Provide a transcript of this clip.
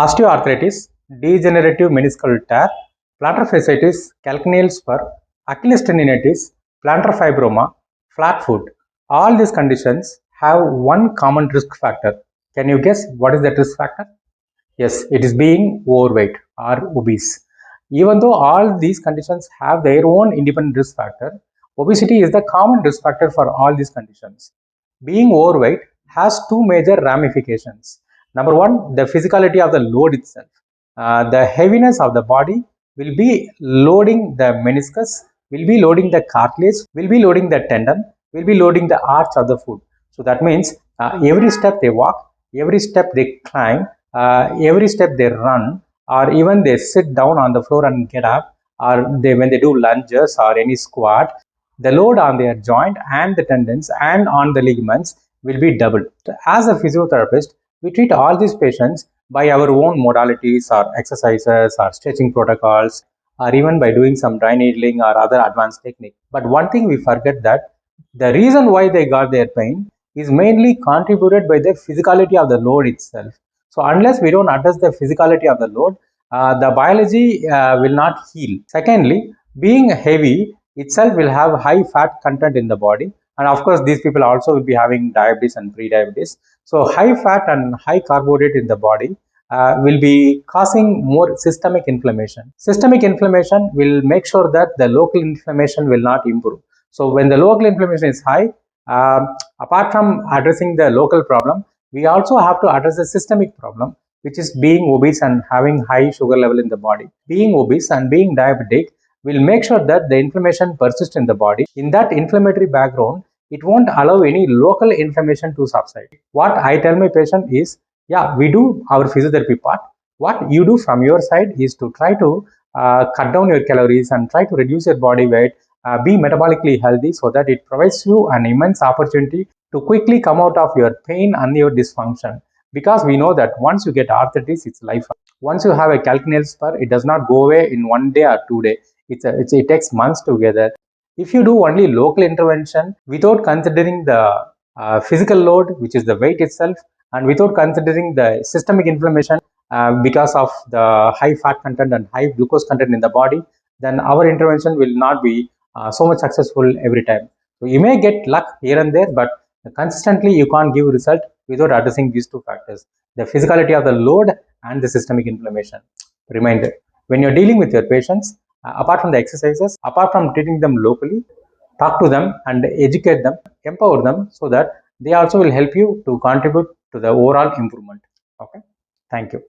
Osteoarthritis, degenerative meniscal tear, plantar fasciitis, calcaneal spur, Achilles tendinitis, plantar fibroma, flat foot. All these conditions have one common risk factor. Can you guess what is that risk factor? Yes, it is being overweight or obese. Even though all these conditions have their own independent risk factor, obesity is the common risk factor for all these conditions. Being overweight has two major ramifications. Number one, the physicality of the load itself. The heaviness of the body will be loading the meniscus, will be loading the cartilage, will be loading the tendon, will be loading the arch of the foot. So that means every step they walk, every step they climb, every step they run, or even they sit down on the floor and get up, or when they do lunges or any squat, the load on their joint and the tendons and on the ligaments will be doubled. As a physiotherapist, we treat all these patients by our own modalities or exercises or stretching protocols, or even by doing some dry needling or other advanced technique. But one thing we forget that the reason why they got their pain is mainly contributed by the physicality of the load itself. So unless we don't address the physicality of the load, the biology will not heal. Secondly, being heavy itself will have high fat content in the body, and of course these people also will be having diabetes and pre-diabetes. So high fat and high carbohydrate in the body will be causing more systemic inflammation. Systemic inflammation will make sure that the local inflammation will not improve. So when the local inflammation is high, apart from addressing the local problem, we also have to address the systemic problem, which is being obese and having high sugar level in the body. Being obese and being diabetic will make sure that the inflammation persists in the body. In that inflammatory background, it won't allow any local inflammation to subside. What I tell my patient is, yeah, we do our physiotherapy part. What you do from your side is to try to cut down your calories and try to reduce your body weight, be metabolically healthy, so that it provides you an immense opportunity to quickly come out of your pain and your dysfunction. Because we know that once you get arthritis, it's life. Once you have a calcaneal spur, it does not go away in 1 day or 2 days. It takes months together. If you do only local intervention without considering the physical load, which is the weight itself, and without considering the systemic inflammation because of the high fat content and high glucose content in the body, then our intervention will not be so much successful every time. So you may get luck here and there, but consistently you can't give result without addressing these two factors: the physicality of the load and the systemic inflammation. Reminder: when you're dealing with your patients, apart from the exercises, apart from treating them locally, talk to them and educate them, empower them, so that they also will help you to contribute to the overall improvement. Okay, thank you.